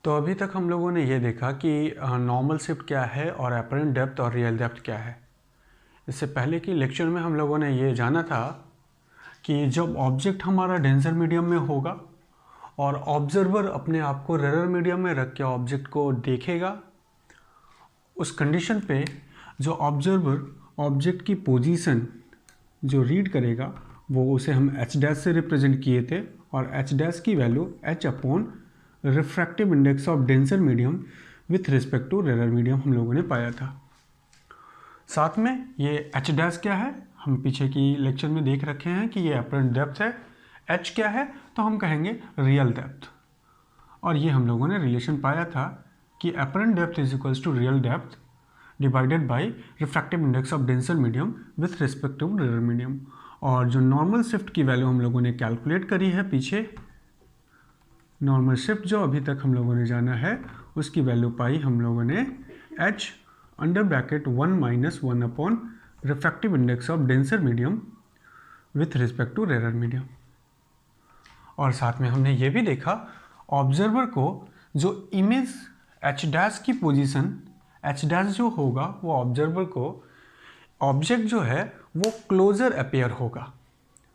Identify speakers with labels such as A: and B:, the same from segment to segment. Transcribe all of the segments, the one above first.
A: तो अभी तक हम लोगों ने ये देखा कि नॉर्मल शिफ्ट क्या है और एपरेंट डेप्थ और रियल डेप्थ क्या है। इससे पहले की लेक्चर में हम लोगों ने ये जाना था कि जब ऑब्जेक्ट हमारा डेंसर मीडियम में होगा और ऑब्जर्वर अपने आप को रेयर मीडियम में रख के ऑब्जेक्ट को देखेगा, उस कंडीशन पे जो ऑब्जर्वर ऑब्जेक्ट की पोजीशन जो रीड करेगा वो उसे हम एच डैश से रिप्रेजेंट किए थे और एच डैश की value H upon refractive index of denser medium with respect to rare medium हम लोगों ने पाया था। साथ में ये एच डैश क्या है हम पीछे की लेक्चर में देख रखे हैं कि ये एपरेंट डेप्थ है। एच क्या है तो हम कहेंगे रियल डेप्थ, और ये हम लोगों ने रिलेशन पाया था कि apparent depth is equals to real depth divided by refractive index of denser medium with respect to rare medium. और जो नॉर्मल शिफ्ट की वैल्यू हम लोगों ने कैलकुलेट करी है पीछे, नॉर्मल शिफ्ट जो अभी तक हम लोगों ने जाना है उसकी वैल्यू पाई हम लोगों ने h under bracket 1 minus 1 upon refractive index of denser medium with respect to rare medium. और साथ में हमने ये भी देखा ऑब्जर्वर को जो इमेज h डैश की पोजीशन h डैश जो होगा वो ऑब्जर्वर को ऑब्जेक्ट जो है वो क्लोजर अपीयर होगा,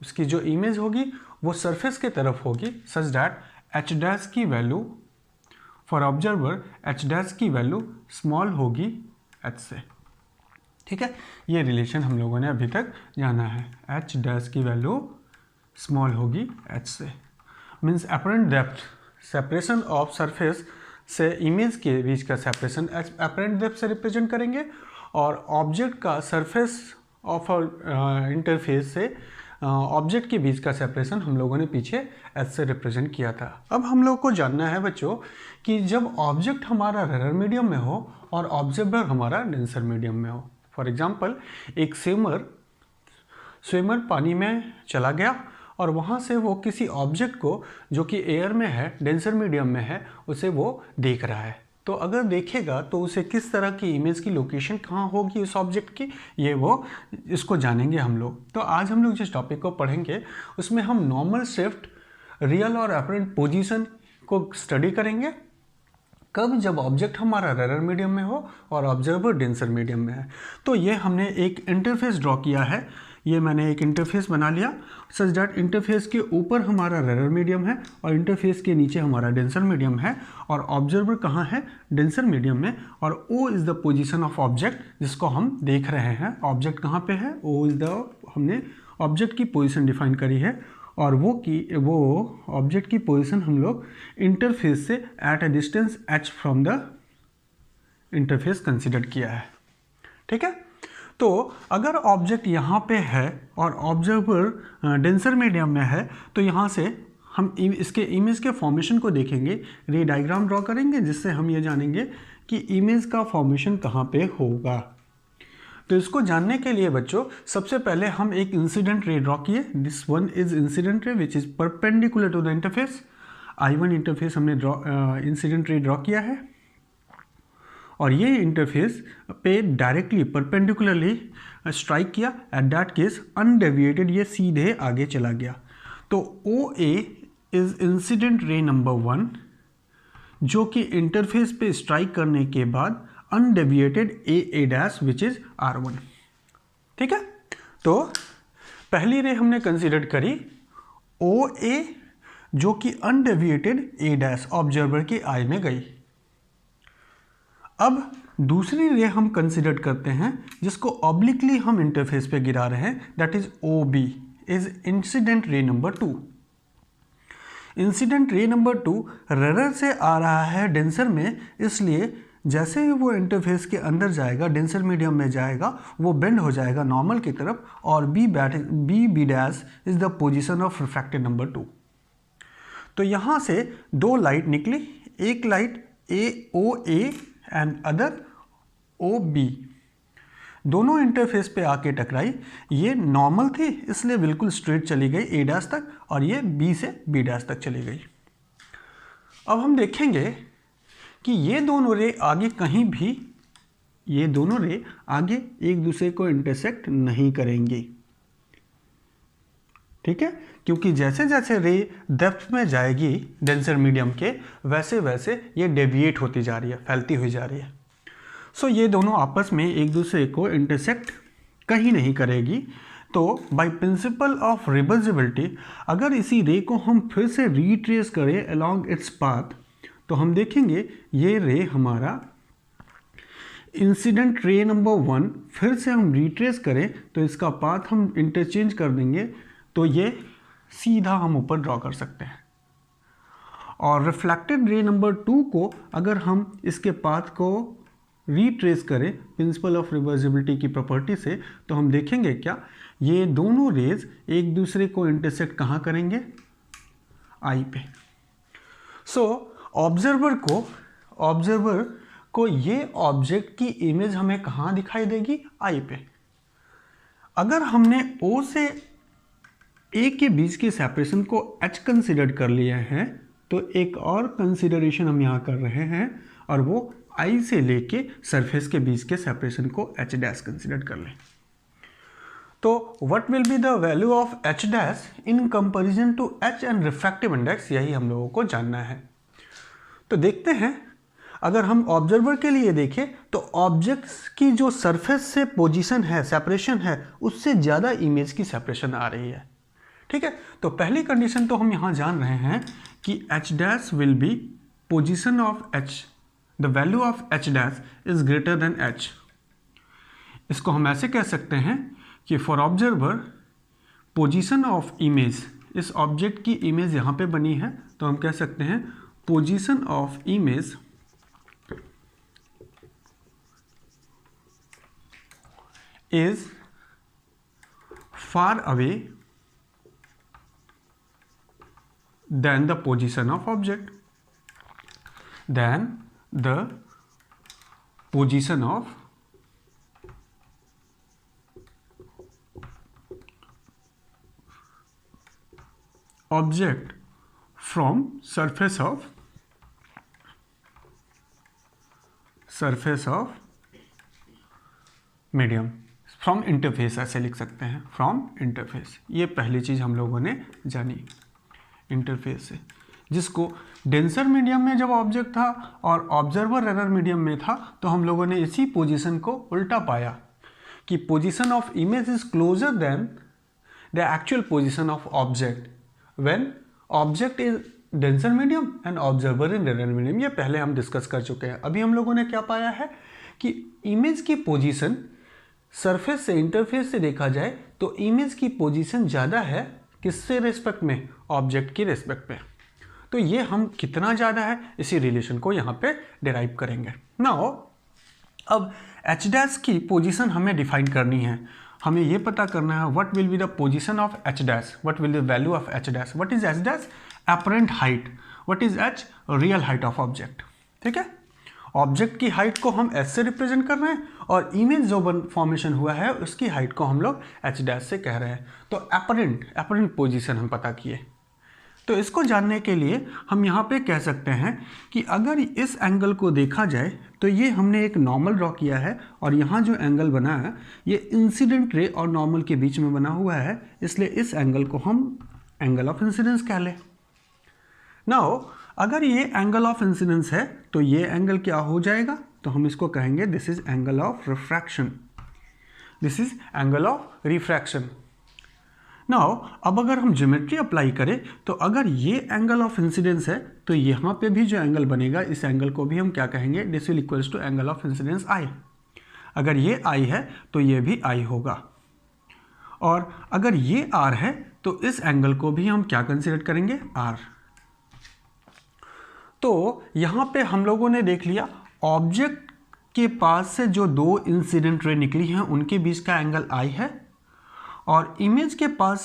A: उसकी जो इमेज होगी वो सरफेस के तरफ होगी सच दैट एच डैश की value for observer H dash की वैल्यू स्मॉल होगी एच से। ठीक है, ये रिलेशन हम लोगों ने अभी तक जाना है। एच डैश की वैल्यू स्मॉल होगी एच से means apparent depth separation of surface से इमेज के बीच का सेपरेशन एपरेंट डेप्थ से रिप्रेजेंट करेंगे और ऑब्जेक्ट का सरफेस ऑफ इंटरफेस से ऑब्जेक्ट के बीच का सेपरेशन हम लोगों ने पीछे एच से रिप्रेजेंट किया था। अब हम लोग को जानना है बच्चों कि जब ऑब्जेक्ट हमारा रेयर मीडियम में हो और ऑब्जर्वर हमारा डेंसर मीडियम में हो। फॉर एग्जांपल एक स्विमर पानी में चला गया और वहाँ से वो किसी ऑब्जेक्ट को जो कि एयर में है डेंसर मीडियम में है उसे वो देख रहा है। तो अगर देखेगा तो उसे किस तरह की इमेज की लोकेशन कहाँ होगी उस ऑब्जेक्ट की, ये वो इसको जानेंगे हम लोग। तो आज हम लोग जिस टॉपिक को पढ़ेंगे उसमें हम नॉर्मल शिफ्ट, रियल और एपरेंट पोजीशन को स्टडी करेंगे। कब? जब ऑब्जेक्ट हमारा रेयर मीडियम में हो और ऑब्जर्वर डेंसर मीडियम में है। तो ये हमने एक इंटरफेस ड्रॉ किया है, ये मैंने एक इंटरफेस बना लिया सच दैट इंटरफेस के ऊपर हमारा रेयर मीडियम है और इंटरफेस के नीचे हमारा डेंसर मीडियम है और ऑब्जर्वर कहाँ है? डेंसर मीडियम में। और O is the position of object जिसको हम देख रहे हैं। ऑब्जेक्ट कहाँ पे है? O इज़ द, हमने ऑब्जेक्ट की पोजीशन डिफाइन करी है और वो ऑब्जेक्ट की पोजीशन हम लोग इंटरफेस से at a distance h from the interface consider किया है। ठीक है, तो अगर ऑब्जेक्ट यहाँ पे है और ऑब्जर्वर डेंसर मीडियम में है तो यहाँ से हम इसके इमेज के फॉर्मेशन को देखेंगे, रे डायग्राम ड्रॉ करेंगे जिससे हम ये जानेंगे कि इमेज का फॉर्मेशन कहाँ पे होगा। तो इसको जानने के लिए बच्चों सबसे पहले हम एक इंसिडेंट रे ड्रॉ किए। This one is incident ray which is perpendicular to the interface. I1 interface हमने इंसिडेंट रे ड्रॉ किया है और ये इंटरफेस पे डायरेक्टली परपेंडिकुलरली स्ट्राइक किया। एट दैट केस अनडेविएटेड ये सीधे आगे चला गया। तो OA is incident ray number 1 जो कि इंटरफेस पे स्ट्राइक करने के बाद undeviated AA dash which is R1। ठीक है, तो पहली रे हमने कंसिडर करी OA जो कि अनडेविएटेड A डैश ऑब्जर्वर के आई में गई। अब दूसरी रे हम कंसिडर करते हैं जिसको ऑब्लिकली हम इंटरफेस पे गिरा रहे हैं, that is OB is incident ray number 2। Incident ray number 2 rare से आ रहा है डेंसर में, इसलिए जैसे ही वो इंटरफेस के अंदर जाएगा डेंसर मीडियम में जाएगा वो बेंड हो जाएगा नॉर्मल की तरफ और B dash is the position of refracted number 2। तो यहाँ से दो लाइट निकली, एक light OA and other OB, दोनों इंटरफेस पे आके टकराई। ये नॉर्मल थी इसलिए बिल्कुल स्ट्रेट चली गई A डैश तक और ये B से B डैश तक चली गई। अब हम देखेंगे कि ये दोनों रे आगे कहीं भी, ये दोनों रे आगे एक दूसरे को इंटरसेक्ट नहीं करेंगे। ठीक है, क्योंकि जैसे जैसे रे डेप्थ में जाएगी डेंसर मीडियम के, वैसे वैसे ये डेविएट होती जा रही है, फैलती हुई जा रही है। सो ये दोनों आपस में एक दूसरे को इंटरसेक्ट कहीं नहीं करेगी। तो बाय प्रिंसिपल ऑफ रिवर्सिबिलिटी अगर इसी रे को हम फिर से रीट्रेस करें अलोंग इट्स पाथ, तो हम देखेंगे ये रे हमारा इंसिडेंट रे नंबर 1 फिर से हम रिट्रेस करें तो इसका पाथ हम इंटरचेंज कर देंगे, तो ये सीधा हम ऊपर ड्रॉ कर सकते हैं। और रिफ्लेक्टेड रे नंबर 2 को अगर हम इसके पाथ को रीट्रेस करें प्रिंसिपल ऑफ रिवर्सिबिलिटी की प्रॉपर्टी से, तो हम देखेंगे क्या, ये दोनों रेज एक दूसरे को इंटरसेक्ट कहाँ करेंगे, आई पे। सो ऑब्जर्वर को ये ऑब्जेक्ट की इमेज हमें कहाँ दिखाई देगी, आई पे। अगर हमने O से A के बीच के सेपरेशन को H कंसिडर कर लिया है, तो एक और कंसिडरेशन हम यहाँ कर रहे हैं, और वो I से लेके सरफेस के बीच के सेपरेशन को H डैश कंसिडर कर लें। तो what will be the value of H dash in comparison to H and refractive index, यही हम लोगों को जानना है। तो देखते हैं, अगर हम ऑब्जर्वर के लिए देखें तो ऑब्जेक्ट्स की जो सरफेस से पोजीशन है, सेपरेशन है, उससे ज़्यादा इमेज की सेपरेशन आ रही है। ठीक है, तो पहली कंडीशन तो हम यहाँ जान रहे हैं कि H dash will be position of H, the value of H dash is greater than H। इसको हम ऐसे कह सकते हैं कि for observer position of image, इस ऑब्जेक्ट की इमेज यहाँ पे बनी है, तो हम कह सकते हैं position of image is far away than the position of object, than the position of object from surface of medium, from interface ऐसे लिख सकते हैं, फ्रॉम इंटरफेस। ये पहली चीज़ हम लोगों ने जानी इंटरफेस से, जिसको डेंसर मीडियम में जब ऑब्जेक्ट था और ऑब्जर्वर एरर मीडियम में था, तो हम लोगों ने इसी पोजीशन को उल्टा पाया कि position of image is closure then the actual position of object when object is denser medium and observer in error medium. ये पहले हम डिस्कस कर चुके हैं। अभी हम लोगों ने क्या पाया है कि इमेज की पोजीशन सरफेस से, इंटरफेस से देखा जाए तो इमेज की पोजीशन ज़्यादा है किससे रेस्पेक्ट में, ऑब्जेक्ट की रेस्पेक्ट में। तो ये हम कितना ज़्यादा है इसी रिलेशन को यहाँ पे डिराइव करेंगे। नाउ अब H डैश की पोजीशन हमें डिफाइन करनी है। हमें ये पता करना है what will be the position of H dash, what will the value of H dash, what is H dash, apparent height, what is H, real height of object. ठीक है, ऑब्जेक्ट की हाइट को हम S से represent कर रहे हैं और इमेज जो फॉर्मेशन हुआ है उसकी हाइट को हम लोग H डैश से कह रहे हैं। तो अपरेंट पोजीशन हम पता किए। तो इसको जानने के लिए हम यहाँ पे कह सकते हैं कि अगर इस एंगल को देखा जाए तो ये हमने एक नॉर्मल ड्रॉ किया है, और यहाँ जो एंगल बना है ये इंसिडेंट रे और नॉर्मल के बीच में बना हुआ है, इसलिए इस एंगल को हम एंगल ऑफ इंसिडेंस कह लें। नाउ अगर ये एंगल ऑफ इंसिडेंस है तो ये एंगल क्या हो जाएगा, तो हम इसको कहेंगे this is angle of refraction, this is angle of refraction. Now अब अगर हम ज्योमेट्री अप्लाई करें तो अगर ये एंगल ऑफ इंसिडेंस है तो यहाँ पे भी जो एंगल बनेगा इस एंगल को भी हम क्या कहेंगे, this will equals to angle of incidence I. अगर ये आई है तो ये भी आई होगा, और अगर ये आर है तो इस एंगल को भी हम क्या कंसिडर करेंगे, आर। तो यहाँ पे हम लोगों ने देख लिया ऑब्जेक्ट के पास से जो दो इंसिडेंट रे निकली हैं उनके बीच का एंगल आई है, और इमेज के पास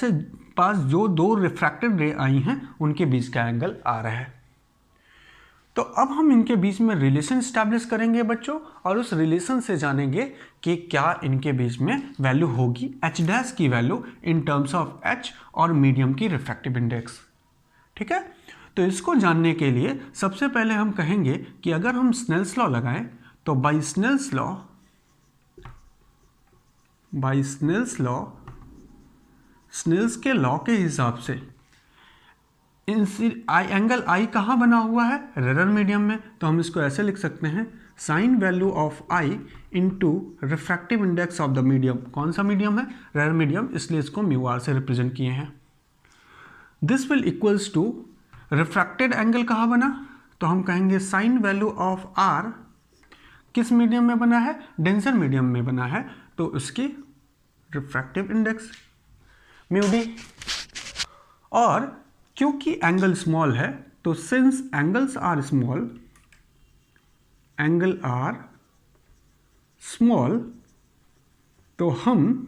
A: जो दो रिफ्रैक्टेड रे आई हैं उनके बीच का एंगल आ रहा है। तो अब हम इनके बीच में रिलेशन स्टैब्लिश करेंगे बच्चों, और उस रिलेशन से जानेंगे कि क्या इनके बीच में वैल्यू होगी H डैश की value in terms of H और मीडियम की रिफ्रैक्टिव इंडेक्स। ठीक है, तो इसको जानने के लिए सबसे पहले हम कहेंगे कि अगर हम स्नेल्स लॉ लगाएं तो बाय स्नेल्स लॉ स्नेल्स के लॉ के हिसाब से एंगल आई कहाँ बना हुआ है? रेयर मीडियम में। तो हम इसको ऐसे लिख सकते हैं, sine value of I into refractive index of the medium. कौन सा मीडियम है? रेयर मीडियम, इसलिए इसको म्यू आर से रिप्रेजेंट किए हैं। This will equals to refracted angle कहाँ बना? तो हम कहेंगे साइन वैल्यू ऑफ आर किस मीडियम में बना है? डेंसर मीडियम में बना है, तो उसकी रिफ्रैक्टिव इंडेक्स म्यू डी। और क्योंकि एंगल स्मॉल है, तो since angles are small, angle are small, तो हम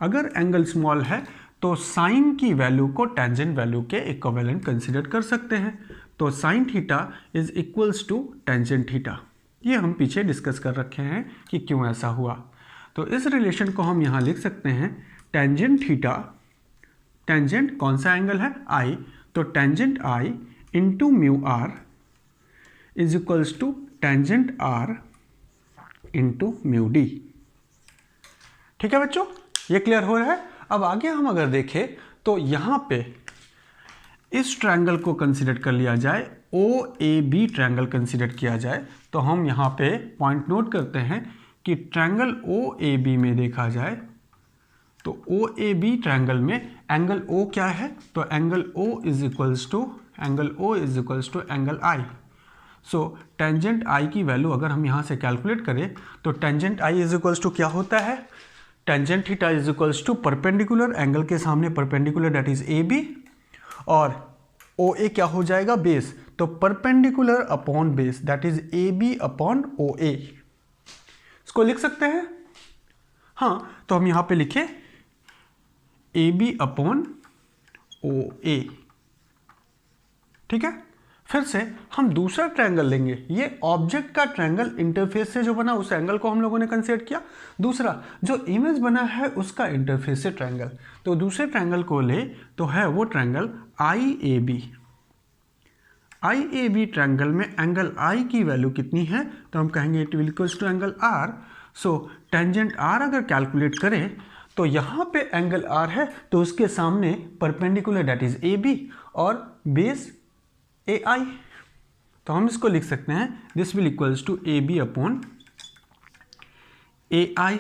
A: अगर एंगल स्मॉल है तो साइन की वैल्यू को टेंजेंट वैल्यू के इक्विवेलेंट कंसीडर कर सकते हैं। तो sine theta is equals to tangent theta. ये हम पीछे डिस्कस कर रखे हैं कि क्यों ऐसा हुआ। तो इस रिलेशन को हम यहाँ लिख सकते हैं, टेंजेंट थीटा, टेंजेंट कौन सा एंगल है? आई, तो tangent I into mu R is equals to tangent R into mu D. ठीक है बच्चों, ये क्लियर हो रहा है? अब आगे हम अगर देखें तो यहाँ पे इस ट्रायंगल को कंसीडर कर लिया जाए, ओ ए बी ट्रायंगल कंसीडर किया जाए, तो हम यहाँ पे पॉइंट नोट करते हैं कि ट्रायंगल ओ ए बी में देखा जाए तो ओ ए बी ट्रायंगल में एंगल ओ क्या है? तो angle O is equals to angle I. So tangent I की वैल्यू अगर हम यहाँ से कैलकुलेट करें तो tangent I is equals to क्या होता है? Tangent theta is equals to perpendicular, angle के सामने perpendicular that is A B, और ओ ए क्या हो जाएगा? बेस, तो perpendicular upon base that is A B upon O ए। इसको लिख सकते हैं? हाँ, तो हम यहाँ पे लिखे ए बी अपॉन ओ ए। ठीक है, फिर से हम दूसरा ट्रायंगल लेंगे। ये ऑब्जेक्ट का ट्रायंगल इंटरफेस से जो बना उस एंगल को हम लोगों ने कंसीडर किया। दूसरा जो इमेज बना है उसका इंटरफेस से ट्रायंगल, तो दूसरे ट्रायंगल को ले तो है वो triangle I A B. I A B triangle में एंगल आई की वैल्यू कितनी है? तो हम कहेंगे it will equals to angle R. So tangent R अगर कैलकुलेट करें तो यहाँ पे एंगल आर है, तो उसके सामने perpendicular that is A B और बेस ए आई। तो हम इसको लिख सकते हैं, this will equals to A B upon A I.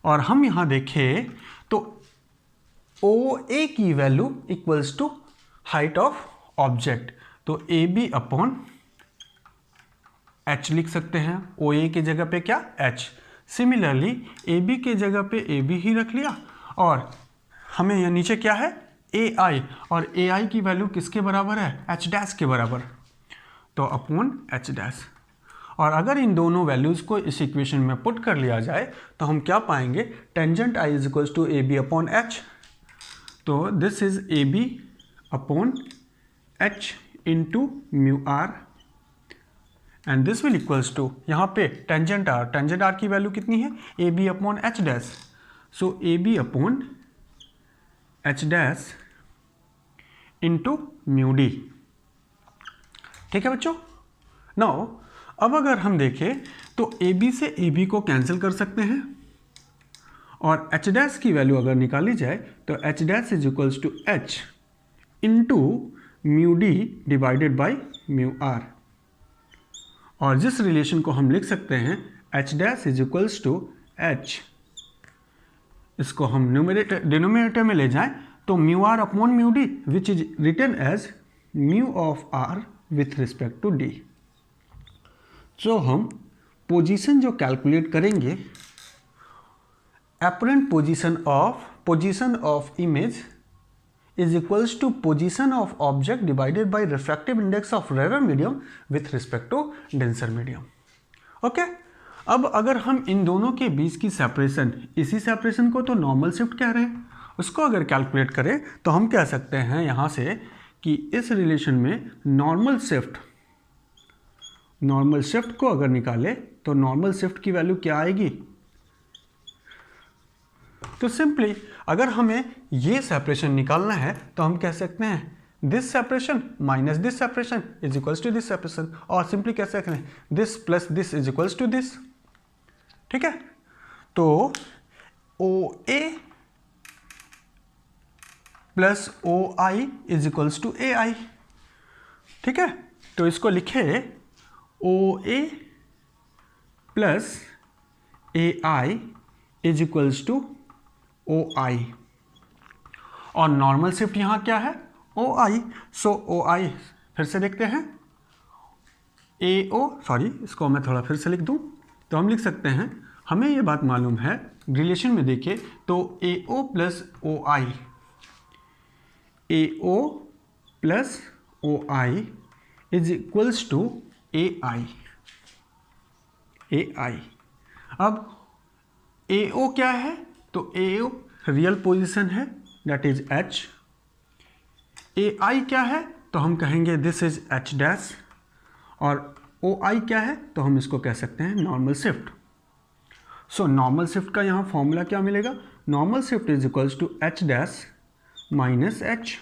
A: और हम यहाँ देखें तो ओ ए की value equals to height of object, तो ए बी अपॉन एच लिख सकते हैं। ओ ए की जगह पे क्या? एच। सिमिलरली ए बी के जगह पे ए बी ही रख लिया, और हमें यहाँ नीचे क्या है? ए आई, और ए आई की वैल्यू किसके बराबर है? एच डैश के बराबर, तो अपॉन एच डैश। और अगर इन दोनों वैल्यूज़ को इस इक्वेशन में पुट कर लिया जाए तो हम क्या पाएंगे? Tangent I is equals to A B upon H, तो this is A B upon H into mu R, and this will equals to यहाँ पे टेंजेंट आर की वैल्यू कितनी है? A B upon H dash, so A B upon H dash into mu D. ठीक है बच्चों? Now अब अगर हम देखें तो ए बी से ए बी को कैंसिल कर सकते हैं, और एच डैश की वैल्यू अगर निकाली जाए तो H dash is equals to H into mu D divided by mu R. और जिस रिलेशन को हम लिख सकते हैं H dash is equals to H, इसको हम डिनोमिनेटर में ले जाएं तो mu R upon mu D which is written as mu of R with respect to D. तो हम पोजीशन जो कैलकुलेट करेंगे, apparent position of image is equals to position of object divided by refractive index of rarer medium with respect to denser medium. Okay, अब अगर हम इन दोनों के बीच की सेपरेशन, इसी सेपरेशन को तो नॉर्मल शिफ्ट कह रहे हैं, उसको अगर कैलकुलेट करें तो हम कह सकते हैं यहाँ से कि इस रिलेशन में नॉर्मल शिफ्ट को अगर निकाले तो नॉर्मल शिफ्ट की वैल्यू क्या आएगी? तो सिंपली अगर हमें ये सेपरेशन निकालना है तो हम कह सकते हैं this separation minus this separation is equals to this separation, और सिंपली कह सकते हैं this plus this is equals to this. ठीक है, तो O A plus O I is equals to A I. ठीक है, तो इसको लिखे O A plus A I is equals to O I, और नॉर्मल शिफ्ट यहाँ क्या है, ओ आई। सो ओ आई फिर से देखते हैं, ए ओ, सॉरी इसको मैं थोड़ा फिर से लिख दूँ, तो हम लिख सकते हैं, हमें ये बात मालूम है रिलेशन में देखें तो A O plus O I, A O plus O I is equals to A I, A I. अब ए ओ क्या है, तो ए ओ रियल पोजीशन है, that is H. A I क्या है, तो हम कहेंगे दिस इज एच डैश, और ओ आई क्या है, तो हम इसको कह सकते हैं normal shift. So normal shift का यहाँ फॉर्मूला क्या मिलेगा, normal shift is equals to H dash minus H,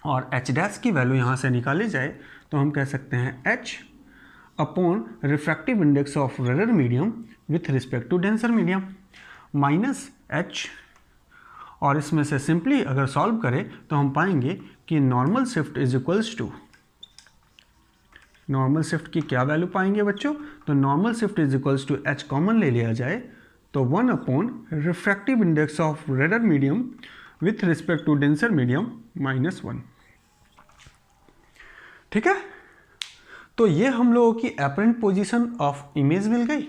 A: और एच डैश की वैल्यू यहाँ से निकाली जाए तो हम कह सकते हैं H upon refractive index of rare medium with respect to denser medium minus H, और इसमें से सिंपली अगर सॉल्व करें तो हम पाएंगे कि normal shift is equals to, normal shift की क्या वैल्यू पाएंगे बच्चों, तो normal shift is equals to H common ले लिया जाए तो 1 upon refractive index of rare medium with respect to denser medium minus 1। ठीक है, तो ये हम लोगों की एपरेंट पोजीशन ऑफ इमेज मिल गई,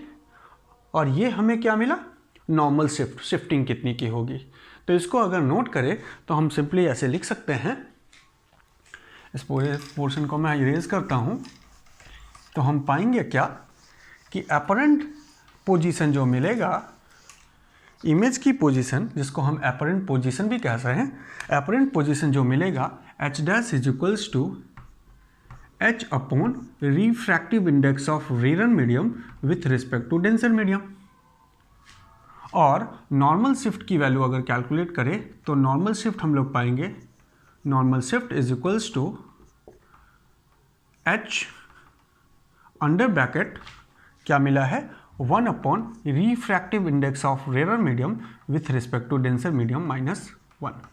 A: और ये हमें क्या मिला, नॉर्मल शिफ्ट, शिफ्टिंग कितनी की होगी। तो इसको अगर नोट करें तो हम सिंपली ऐसे लिख सकते हैं, इस पूरे पोर्शन को मैं इरेज करता हूँ, तो हम पाएंगे क्या कि एपरेंट पोजीशन जो मिलेगा, इमेज की पोजीशन जिसको हम एपरेंट पोजीशन भी कह रहे हैं, एपरेंट पोजीशन जो मिलेगा H dash is equals to H upon refractive index of rare medium with respect to denser medium. और नॉर्मल शिफ्ट की वैल्यू अगर कैलकुलेट करें तो नॉर्मल शिफ्ट हम लोग पाएंगे, normal shift is equals to H under bracket क्या मिला है, 1 upon refractive index of rare medium with respect to denser medium minus 1।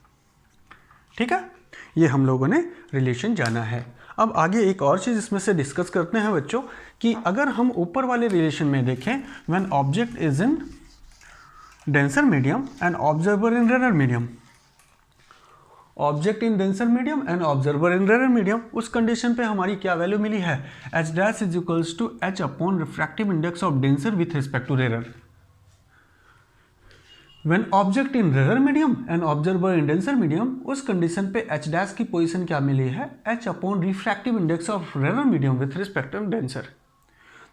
A: ठीक है, ये हम लोगों ने रिलेशन जाना है। अब आगे एक और चीज़ इसमें से डिस्कस करते हैं बच्चों, कि अगर हम ऊपर वाले रिलेशन में देखें, when object is in denser medium and observer in rare medium, object in denser medium and observer in rare medium, उस कंडीशन पे हमारी क्या वैल्यू मिली है, H dash is equals to H upon refractive index of denser with respect to rare. When object in rare medium and observer in denser medium, उस condition पे H dash की position क्या मिली है, H upon refractive index of rare medium with respect to denser.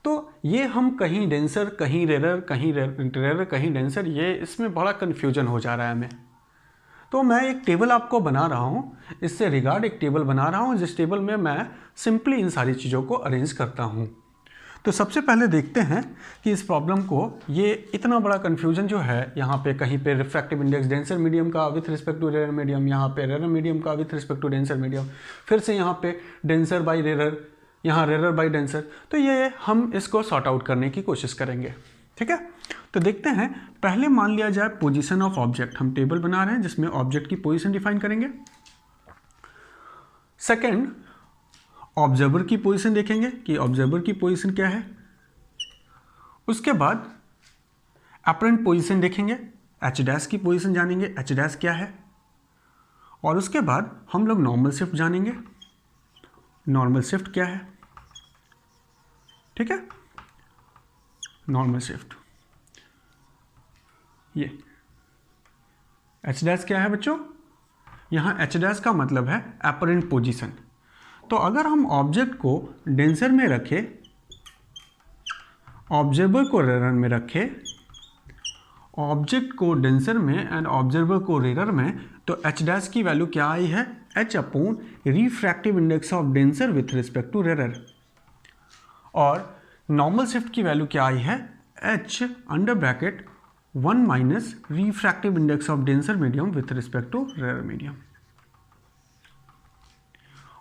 A: तो ये हम कहीं डेंसर कहीं रेयर, कहीं रेयर कहीं डेंसर, ये इसमें बड़ा कन्फ्यूजन हो जा रहा है हमें। तो मैं एक टेबल आपको बना रहा हूँ, इससे रिगार्ड एक टेबल बना रहा हूँ, जिस टेबल में मैं सिंपली इन सारी चीज़ों को अरेंज करता हूँ। तो सबसे पहले देखते हैं कि इस प्रॉब्लम को, ये इतना बड़ा कन्फ्यूजन जो है, यहाँ पे कहीं पे रिफ्रैक्टिव इंडेक्स डेंसर मीडियम का with respect to rare medium, यहाँ पे रेयर मीडियम का with respect to denser medium, फिर से यहाँ पे डेंसर बाई रेयर, यहाँ रेयर बाई डेंसर। तो ये हम इसको सॉर्ट आउट करने की कोशिश करेंगे। ठीक है, तो देखते हैं, पहले मान लिया जाए पोजीशन ऑफ ऑब्जेक्ट, हम टेबल बना रहे हैं जिसमें ऑब्जेक्ट की पोजीशन डिफाइन करेंगे। सेकंड, ऑब्जर्वर की पोजीशन देखेंगे कि ऑब्जर्वर की पोजीशन क्या है। उसके बाद एपरेंट पोजीशन देखेंगे, एच डैश की पोजीशन जानेंगे, एच डैश क्या है। और उसके बाद हम लोग नॉर्मल शिफ्ट जानेंगे, नॉर्मल शिफ्ट क्या है। ठीक है, नॉर्मल शिफ्ट, ये एच डैश क्या है बच्चों, यहाँ एच डैश का मतलब है एपरेंट पोजीशन। तो अगर हम ऑब्जेक्ट को डेंसर में रखें, ऑब्जर्वर को रेयर में रखें, ऑब्जेक्ट को डेंसर में एंड ऑब्जर्वर को रेयर में, तो एच डैश की वैल्यू क्या आई है, H upon refractive index of denser with respect to rare. और नॉर्मल शिफ्ट की वैल्यू क्या आई है, H under bracket 1 minus refractive index of denser medium with respect to rare medium.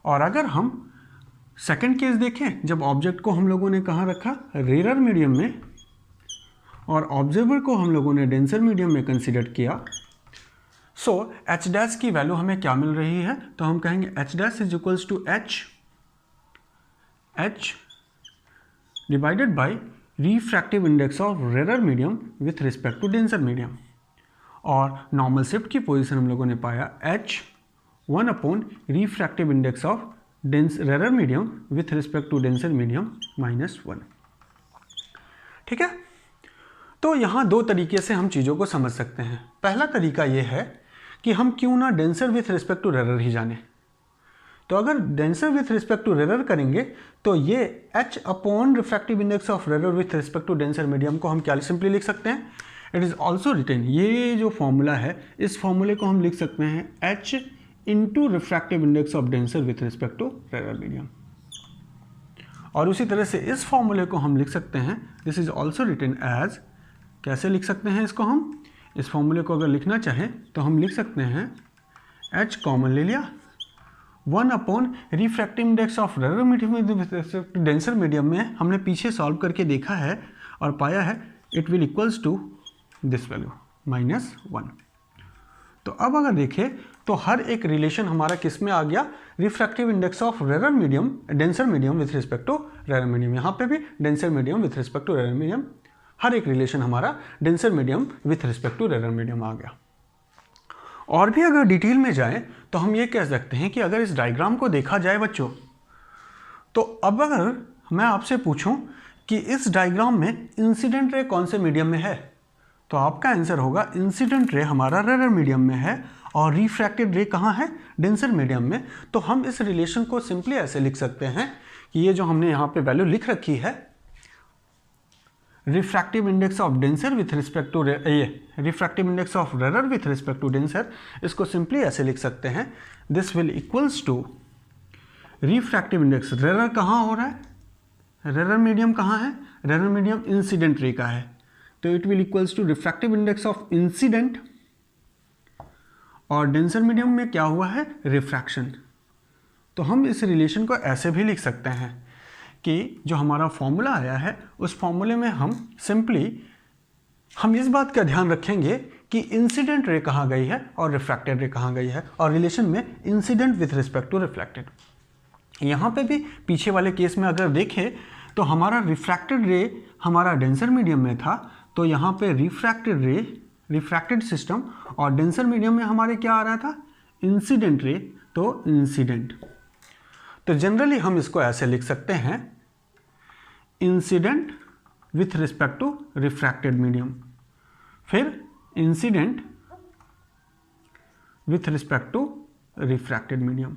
A: और अगर हम सेकंड केस देखें, जब ऑब्जेक्ट को हम लोगों ने कहाँ रखा, रेयर मीडियम में, और ऑब्जर्वर को हम लोगों ने डेंसर मीडियम में कंसीडर किया, सो एच डैश की वैल्यू हमें क्या मिल रही है, तो हम कहेंगे H dash is equals to H divided by refractive index of rare medium with respect to denser medium. और नॉर्मल शिफ्ट की पोजीशन हम लोगों ने पाया H1 upon refractive index of rare medium with respect to denser medium -1। ठीक है, तो यहाँ दो तरीके से हम चीज़ों को समझ सकते हैं। पहला तरीका ये है कि हम क्यों ना denser with respect to rare ही जाने। तो अगर denser with respect to rare करेंगे तो ये H upon refractive index of rare with respect to denser medium को हम क्या सिंपली लिख सकते हैं, इट इज़ ऑल्सो रिटेन, ये जो फॉर्मूला है इस फॉर्मूले को हम लिख सकते हैं H into refractive index of denser with respect to rare medium. और उसी तरह से इस फॉर्मूले को हम लिख सकते हैं, this is also written as, कैसे लिख सकते हैं इसको हम, इस फॉर्मूले को अगर लिखना चाहें तो हम लिख सकते हैं H कॉमन ले लिया, 1 upon refractive index of rare medium with respect to denser medium में हमने पीछे सॉल्व करके देखा है और पाया है it will equals to this value -1। तो अब अगर देखें तो हर एक रिलेशन हमारा किस में आ गया, refractive index of rare medium denser medium with respect to rare medium. यहाँ पे भी denser medium with respect to rare medium, हर एक रिलेशन हमारा denser medium with respect to rare medium आ गया। और भी अगर डिटेल में जाएं तो हम ये कह सकते हैं कि अगर इस डायग्राम को देखा जाए बच्चों, तो अब अगर मैं आपसे पूछूं कि इस डायग्राम में इंसिडेंट रे कौन से मीडियम में है, तो आपका आंसर होगा इंसिडेंट रे हमारा रेयर मीडियम में है और रिफ्रैक्टेड रे कहाँ है, डेंसर मीडियम में। तो हम इस रिलेशन को सिंपली ऐसे लिख सकते हैं कि ये जो हमने यहाँ पे वैल्यू लिख रखी है, refractive index of denser with respect to refractive index of rare with respect to denser, इसको सिंपली ऐसे लिख सकते हैं, this will equals to refractive index, rare कहाँ हो रहा है, रेयर मीडियम कहाँ है, रेयर मीडियम इंसिडेंट रे का है, तो it will equals to refractive index of incident, और डेंसर मीडियम में क्या हुआ है, रिफ्रैक्शन। तो हम इस रिलेशन को ऐसे भी लिख सकते हैं कि जो हमारा फॉर्मूला आया है उस फॉर्मूले में हम सिंपली हम इस बात का ध्यान रखेंगे कि इंसिडेंट रे कहाँ गई है और रिफ्रैक्टेड रे कहाँ गई है, और रिलेशन में incident with respect to reflected. यहाँ पे भी पीछे वाले केस में अगर देखें तो हमारा रिफ्रैक्टेड रे हमारा डेंसर मीडियम में था, तो यहाँ पे रिफ्रैक्टेड रे, रिफ्रैक्टेड सिस्टम, और डेंसर मीडियम में हमारे क्या आ रहा था, इंसिडेंट रे, तो इंसिडेंट। तो जनरली हम इसको ऐसे लिख सकते हैं, incident with respect to refracted medium, फिर incident with respect to refracted medium.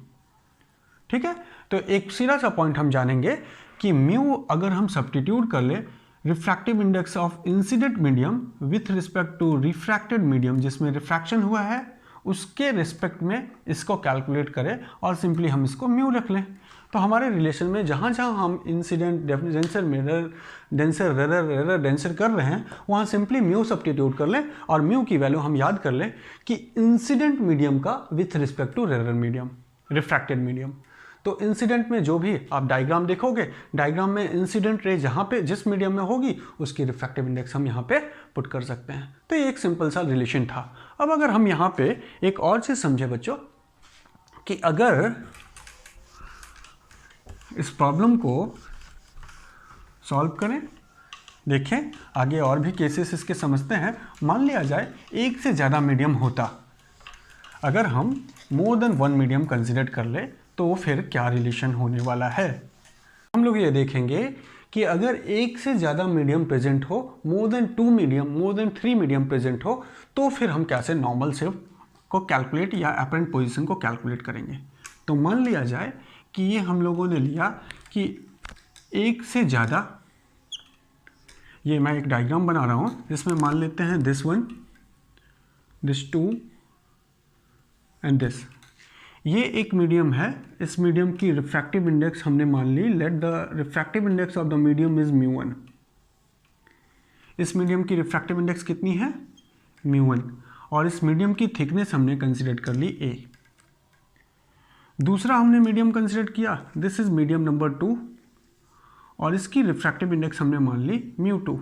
A: ठीक है, तो एक सीधा सा पॉइंट हम जानेंगे कि म्यू अगर हम सब्स्टिट्यूट कर ले refractive index of incident medium with respect to refracted medium जिसमें रिफ्रैक्शन हुआ है, उसके रिस्पेक्ट में इसको कैलकुलेट करें और सिंपली हम इसको म्यू रख लें, तो हमारे रिलेशन में जहाँ जहाँ हम incident denser mirror denser rare denser कर रहे हैं वहाँ सिंपली म्यू सब्स्टिट्यूट कर लें, और म्यू की वैल्यू हम याद कर लें कि इंसिडेंट मीडियम का with respect to rare medium, refracted medium. तो इंसिडेंट में जो भी आप डायग्राम देखोगे, डायग्राम में इंसिडेंट रे जहाँ पे जिस मीडियम में होगी उसकी रिफ्रैक्टिव इंडेक्स हम यहाँ पे पुट कर सकते हैं। तो ये एक सिंपल सा रिलेशन था। अब अगर हम यहाँ पे एक और चीज़ समझे बच्चों कि अगर इस प्रॉब्लम को सॉल्व करें, देखें आगे और भी केसेस इसके समझते हैं। मान लिया जाए एक से ज़्यादा मीडियम होता, अगर हम more than one medium consider कर ले तो फिर क्या रिलेशन होने वाला है। हम लोग ये देखेंगे कि अगर एक से ज़्यादा मीडियम प्रेजेंट हो, more than 2 medium, more than 3 medium present हो, तो फिर हम कैसे नॉर्मल शिफ्ट को कैलकुलेट या अपरेंट पोजीशन को कैलकुलेट करेंगे। तो मान लिया जाए कि ये हम लोगों ने लिया कि एक से ज़्यादा, ये मैं एक डायग्राम बना रहा हूँ जिसमें मान लेते हैं दिस 1, दिस 2 एंड दिस, ये एक मीडियम है। इस मीडियम की रिफ्रैक्टिव इंडेक्स हमने मान ली, let the refractive index of the medium is μ1। इस मीडियम की रिफ्रैक्टिव इंडेक्स कितनी है, μ1, और इस मीडियम की थिकनेस हमने कंसिडर कर ली a। दूसरा हमने मीडियम कंसिडर किया, दिस इज मीडियम नंबर 2, और इसकी रिफ्रैक्टिव इंडेक्स हमने मान ली μ2,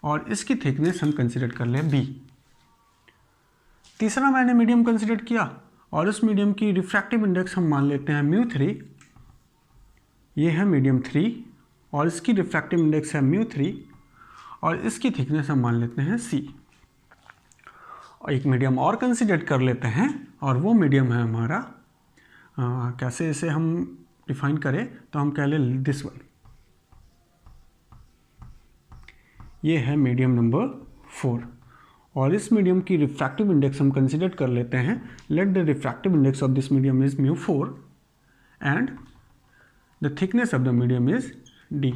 A: और इसकी थिकनेस हम कंसिडर कर लें b। तीसरा मैंने मीडियम कंसिडर किया और इस मीडियम की रिफ्रैक्टिव इंडेक्स हम मान लेते हैं μ3, ये है मीडियम 3 और इसकी रिफ्रैक्टिव इंडेक्स है μ3 और इसकी थिकनेस हम मान लेते हैं c। और एक मीडियम और कंसिडर कर लेते हैं और वो मीडियम है हमारा कैसे इसे हम डिफाइन करें तो हम कह लें दिस वन, ये है मीडियम नंबर 4 और इस मीडियम की रिफ्रैक्टिव इंडेक्स हम कंसिडर कर लेते हैं। Let the refractive index of this medium is μ4 and the thickness of the medium is d।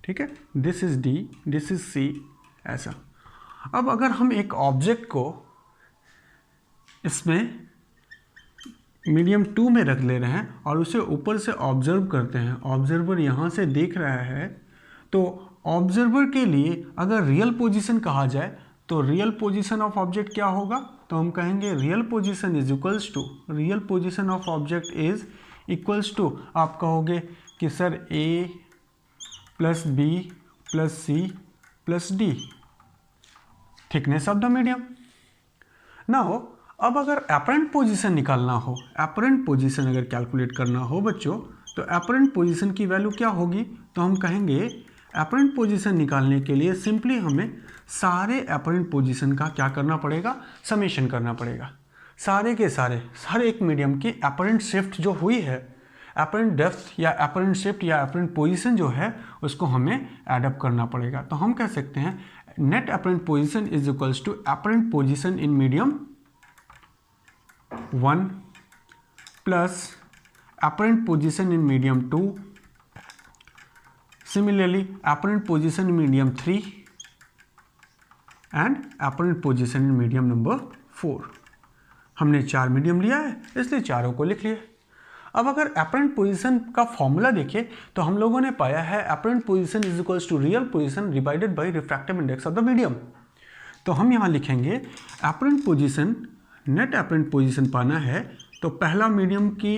A: ठीक है, this is d, this is c, ऐसा। अब अगर हम एक ऑब्जेक्ट को इसमें मीडियम 2 में रख ले रहे हैं और उसे ऊपर से ऑब्जर्व करते हैं, ऑब्जर्वर यहाँ से देख रहा है, तो ऑब्जर्वर के लिए अगर रियल पोजीशन कहा जाए तो रियल पोजीशन ऑफ ऑब्जेक्ट क्या होगा, तो हम कहेंगे real position is equals to, real position of object is equals to, आप कहोगे कि sir a plus b plus c plus d, thickness of the medium. Now अब अगर एपरेंट पोजीशन निकालना हो, एपरेंट पोजीशन अगर कैलकुलेट करना हो बच्चों, तो एपरेंट पोजीशन की वैल्यू क्या होगी, तो हम कहेंगे एपरेंट पोजीशन निकालने के लिए सिंपली हमें सारे एपरेंट पोजीशन का क्या करना पड़ेगा, समेशन करना पड़ेगा। सारे के सारे हर एक मीडियम की एपरेंट शिफ्ट जो हुई है, एपरेंट डेप्थ या एपरेंट शिफ्ट या एपरेंट पोजीशन जो है उसको हमें एडअप करना पड़ेगा। तो हम कह सकते हैं net apparent position is equals to apparent position in medium 1 plus apparent position in medium 2, similarly apparent position in medium 3 and apparent position in medium number 4। हमने 4 मीडियम लिया है इसलिए चारों को लिख लिया। अब अगर apparent position का फॉर्मूला देखें तो हम लोगों ने पाया है apparent position is equals to real position divided by refractive index of the medium। तो हम यहाँ लिखेंगे apparent position, net apparent position पाना है तो पहला मीडियम की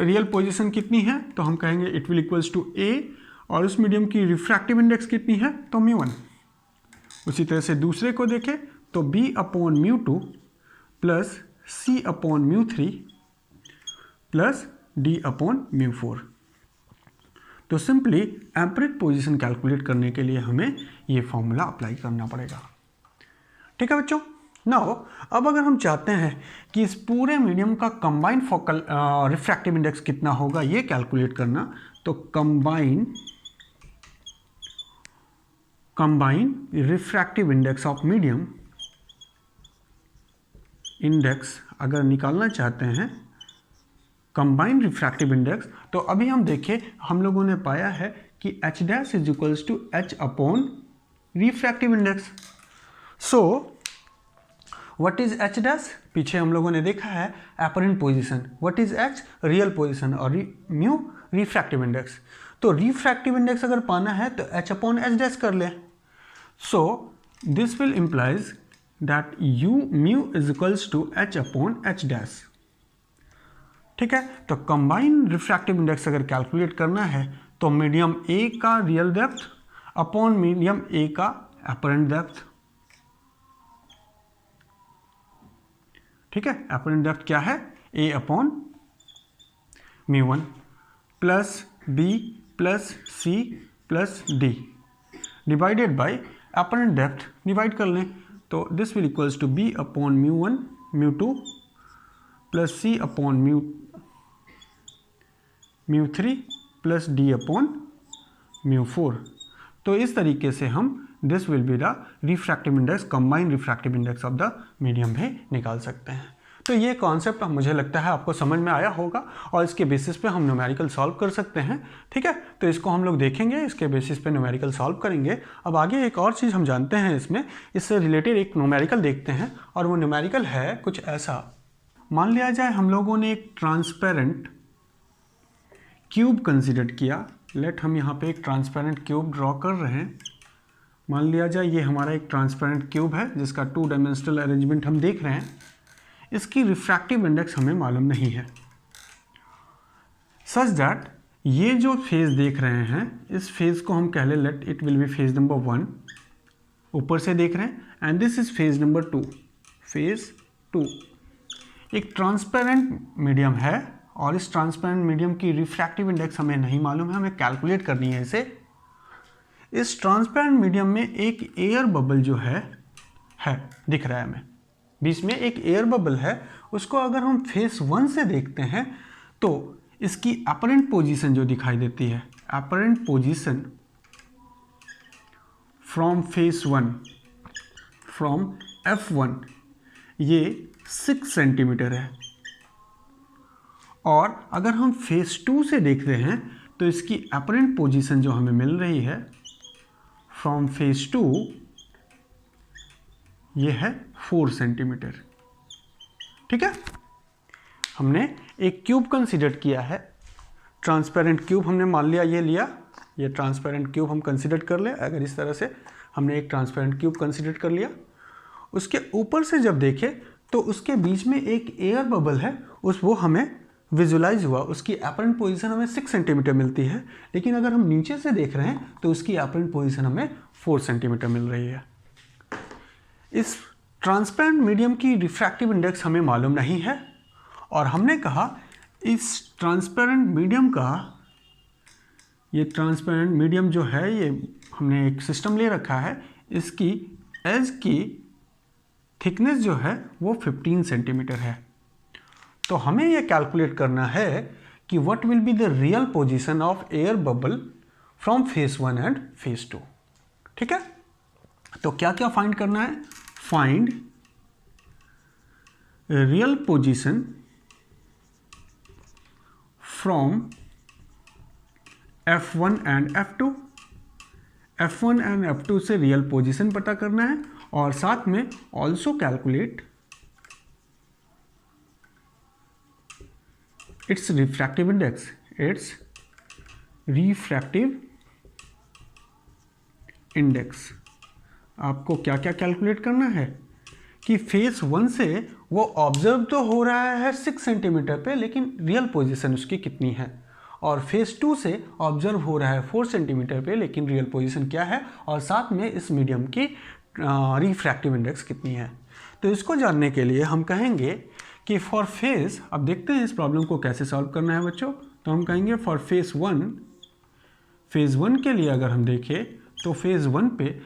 A: रियल पोजीशन कितनी है, तो हम कहेंगे it will equals to a और उस मीडियम की रिफ्रैक्टिव इंडेक्स कितनी है, तो μ1। उसी तरह से दूसरे को देखें तो b upon μ2 plus c upon μ3 plus d upon μ4। तो सिंपली एपरेंट पोजीशन कैलकुलेट करने के लिए हमें ये फॉर्मूला अप्लाई करना पड़ेगा। ठीक है बच्चों। नाउ अब अगर हम चाहते हैं कि इस पूरे मीडियम का कंबाइंड फोकल रिफ्रैक्टिव इंडेक्स कितना होगा ये कैलकुलेट करना, तो combined refractive index of medium index अगर निकालना चाहते हैं, कंबाइंड रिफ्रैक्टिव इंडेक्स, तो अभी हम देखें हम लोगों ने पाया है कि h dash is equals to h upon refractive index. So what is h dash, पीछे हम लोगों ने देखा है apparent position, what is h, real position और म्यू रिफ्रैक्टिव इंडेक्स। तो रिफ्रैक्टिव इंडेक्स अगर पाना है तो h अपॉन h डैश कर ले। So this will implies that u mu is equals to h upon h dash. ठीक है, तो कंबाइंड रिफ्रैक्टिव इंडेक्स अगर कैलकुलेट करना है तो मीडियम A का real depth upon medium A का एपरेंट डेप्थ। ठीक है, एपरेंट डेप्थ क्या है, a upon μ1 plus b plus c plus d divided by apparent depth divide कर लें, तो this will equals to b upon μ1 μ2 plus c upon μ3 plus d upon μ4। तो इस तरीके से हम this will be the refractive index, combined refractive index of the medium भी निकाल सकते हैं। तो ये कॉन्सेप्ट मुझे लगता है आपको समझ में आया होगा और इसके बेसिस पे हम न्यूमेरिकल सॉल्व कर सकते हैं। ठीक है, तो इसको हम लोग देखेंगे, इसके बेसिस पे न्यूमेरिकल सॉल्व करेंगे। अब आगे एक और चीज़ हम जानते हैं, इसमें इससे रिलेटेड एक न्यूमेरिकल देखते हैं और वो न्यूमेरिकल है कुछ ऐसा। मान लिया जाए हम लोगों ने एक ट्रांसपेरेंट क्यूब कंसिडर किया। लेट हम यहाँ पे एक ट्रांसपेरेंट क्यूब ड्रॉ कर रहे हैं। मान लिया जाए ये हमारा एक ट्रांसपेरेंट क्यूब है जिसका 2 डायमेंशनल अरेंजमेंट हम देख रहे हैं। इसकी रिफ्रैक्टिव इंडेक्स हमें मालूम नहीं है, सच दैट ये जो फेज देख रहे हैं इस फेज को हम कह ले let it will be phase number 1, ऊपर से देख रहे हैं, and this is phase number 2, phase 2। एक ट्रांसपेरेंट मीडियम है और इस ट्रांसपेरेंट मीडियम की रिफ्रैक्टिव इंडेक्स हमें नहीं मालूम है, हमें कैलकुलेट करनी है इसे। इस ट्रांसपेरेंट मीडियम में एक एयर बबल जो है दिख रहा है हमें, बीच में एक एयर बबल है। उसको अगर हम फेस 1 से देखते हैं तो इसकी अपरेंट पोजीशन जो दिखाई देती है, apparent position from face 1, from F1, ये 6 सेंटीमीटर है। और अगर हम फेस 2 से देखते हैं तो इसकी अपरेंट पोजीशन जो हमें मिल रही है फ्रॉम फेस 2, ये है 4 सेंटीमीटर। ठीक है, हमने एक क्यूब कंसीडर किया है, ट्रांसपेरेंट क्यूब हमने मान लिया, ये ट्रांसपेरेंट क्यूब हम कंसीडर कर ले। अगर इस तरह से हमने एक ट्रांसपेरेंट क्यूब कंसीडर कर लिया, उसके ऊपर से जब देखें तो उसके बीच में एक एयर बबल है, वो हमें विजुलाइज हुआ, उसकी अपरेंट पोजीशन हमें 6 सेंटीमीटर मिलती है। लेकिन अगर हम नीचे से देख रहे हैं तो उसकी अपरेंट पोजीशन हमें 4 सेंटीमीटर मिल रही है। इस ट्रांसपेरेंट मीडियम की रिफ्रैक्टिव इंडेक्स हमें मालूम नहीं है और हमने कहा इस ट्रांसपेरेंट मीडियम का, ये ट्रांसपेरेंट मीडियम जो है, ये हमने एक सिस्टम ले रखा है, इसकी एज की थिकनेस जो है वो 15 सेंटीमीटर है। तो हमें ये कैलकुलेट करना है कि what will be the real position of air bubble from face 1 and face 2। ठीक है, तो क्या क्या फाइंड करना है? Find real position from F1 and F2। F1 and F2 से रियल पोजीशन पता करना है और साथ में also calculate its refractive index, it's refractive index. आपको क्या क्या कैलकुलेट करना है कि फेस 1 से वो ऑब्जर्व तो हो रहा है 6 सेंटीमीटर पे, लेकिन रियल पोजीशन उसकी कितनी है, और फेस 2 से ऑब्जर्व हो रहा है 4 सेंटीमीटर पे, लेकिन रियल पोजीशन क्या है, और साथ में इस मीडियम की रिफ्रैक्टिव इंडेक्स कितनी है। तो इसको जानने के लिए हम कहेंगे कि फॉर फेस, अब देखते हैं इस प्रॉब्लम को कैसे सॉल्व करना है बच्चों। तो हम कहेंगे फॉर फेस 1 के लिए अगर हम देखें तो फेस 1 पे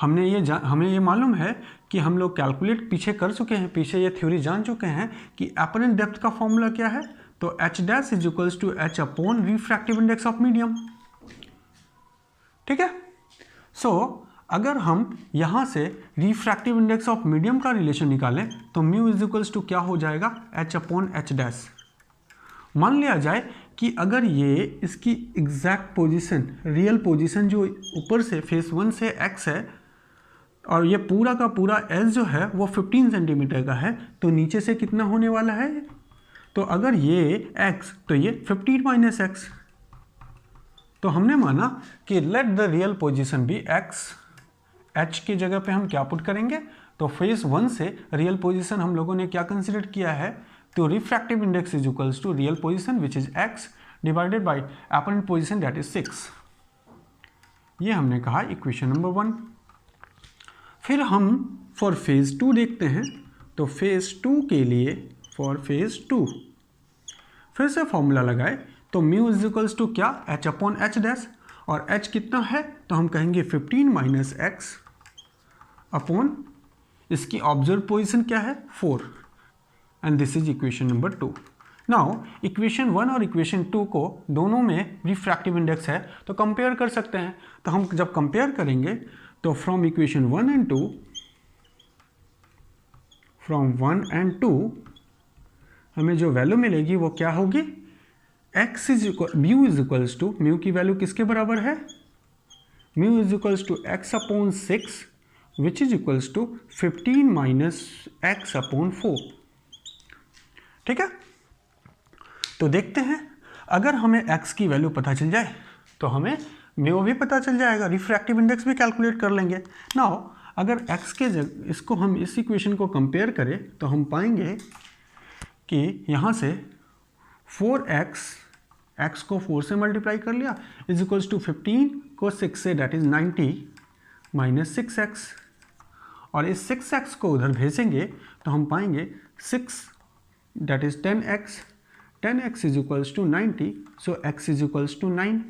A: हमें ये मालूम है कि हम लोग कैलकुलेट पीछे कर चुके हैं, पीछे ये थ्योरी जान चुके हैं कि अपरेंट डेप्थ का फॉर्मूला क्या है। तो H dash is equals to H upon refractive index of medium. ठीक है, सो अगर हम यहाँ से रिफ्रैक्टिव इंडेक्स ऑफ मीडियम का रिलेशन निकालें तो म्यू इज इक्वल्स टू क्या हो जाएगा, H अपॉन H डैश। मान लिया जाए कि अगर ये इसकी एग्जैक्ट पोजीशन, रियल पोजीशन जो ऊपर से फेस 1 से x है और ये पूरा का पूरा s जो है वो 15 सेंटीमीटर का है, तो नीचे से कितना होने वाला है, तो अगर ये x तो ये 15 माइनस x। तो हमने माना कि let the real position be x, h की जगह पे हम क्या पुट करेंगे, तो फेस 1 से रियल पोजीशन हम लोगों ने क्या कंसिडर किया है, तो refractive index is equals to real position which is x divided by apparent position that is 6। ये हमने कहा इक्वेशन नंबर 1। फिर हम फॉर फेज 2 देखते हैं। तो फेज 2 के लिए, फॉर फेज 2 फिर से फॉर्मूला लगाए तो म्यू इज इक्वल्स टू क्या, h अपॉन h डैश, और h कितना है, तो हम कहेंगे 15 माइनस x अपॉन इसकी ऑब्जर्व पोजीशन क्या है 4, and this is equation number 2। Now equation 1 और इक्वेशन 2 को दोनों में रिफ्रैक्टिव इंडेक्स है तो कंपेयर कर सकते हैं। तो हम जब कंपेयर करेंगे तो from equation 1 and 2, from 1 and 2 हमें जो वैल्यू मिलेगी वो क्या होगी, x is equal mu is equals to, mu की वैल्यू किसके बराबर है, mu is equals to x upon 6 which is equals to 15 minus x upon 4। ठीक है, तो देखते हैं अगर हमें x की वैल्यू पता चल जाए तो हमें म्यू भी पता चल जाएगा, रिफ्रैक्टिव इंडेक्स भी कैलकुलेट कर लेंगे। नाउ अगर x के जगह इसको हम इस इक्वेशन को कंपेयर करें तो हम पाएंगे कि यहाँ से 4x को 4 से मल्टीप्लाई कर लिया इज इक्वल्स टू 15 को 6 से, दैट इज 90 माइनस 6x, और इस 6x को उधर भेजेंगे तो हम पाएंगे 6 that is 10x, 10x is equals to 90, so x is equals to 9।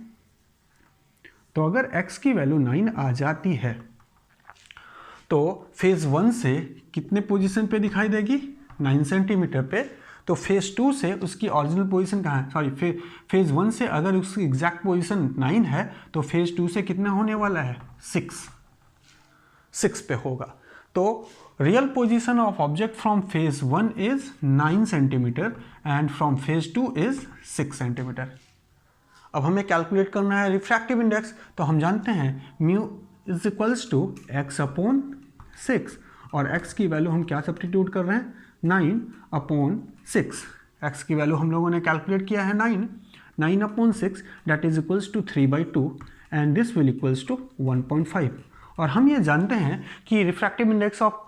A: तो अगर x की वैल्यू 9 आ जाती है तो फेज़ 1 से कितने पोजीशन पे दिखाई देगी, 9 सेंटीमीटर पे। तो फेज़ 2 से उसकी ओरिजिनल पोजीशन कहाँ है, सॉरी फेज़ 1 से अगर उसकी एग्जैक्ट पोजीशन 9 है तो फेज़ 2 से कितना होने वाला है, 6 पे होगा। तो real position of object from phase 1 is 9 centimetre and from phase 2 is 6 centimetre. अब हमें कैलकुलेट करना है रिफ्रैक्टिव इंडेक्स, तो हम जानते हैं mu is equals to x upon 6 और x की वैल्यू हम क्या सब्स्टिट्यूट कर रहे हैं, 9 अपॉन 6। x की वैल्यू हम लोगों ने कैलकुलेट किया है 9 upon 6 that is equals to 3/2 and this will equals to 1.5। और हम ये जानते हैं कि refractive index of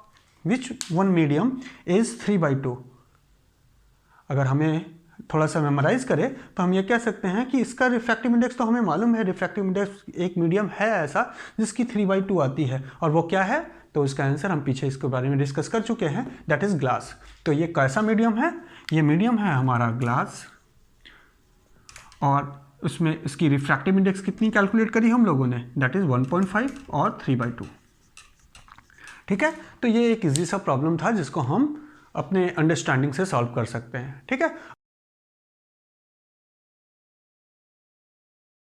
A: which one medium is 3/2। अगर हमें थोड़ा सा मेमोराइज करें तो हम ये कह सकते हैं कि इसका रिफ्रैक्टिव इंडेक्स तो हमें मालूम है, रिफ्रैक्टिव इंडेक्स एक मीडियम है ऐसा जिसकी 3/2 आती है, और वो क्या है, तो उसका आंसर हम पीछे इसके बारे में डिस्कस कर चुके हैं, दैट इज ग्लास। तो ये कैसा मीडियम है, ये मीडियम है हमारा ग्लास, और उसमें इसकी रिफ्रैक्टिव इंडेक्स कितनी कैलकुलेट करी हम लोगों ने, दैट इज 1.5 और 3/2। ठीक है, तो ये एक इजी सा प्रॉब्लम था जिसको हम अपने अंडरस्टैंडिंग से सॉल्व कर सकते हैं। ठीक है।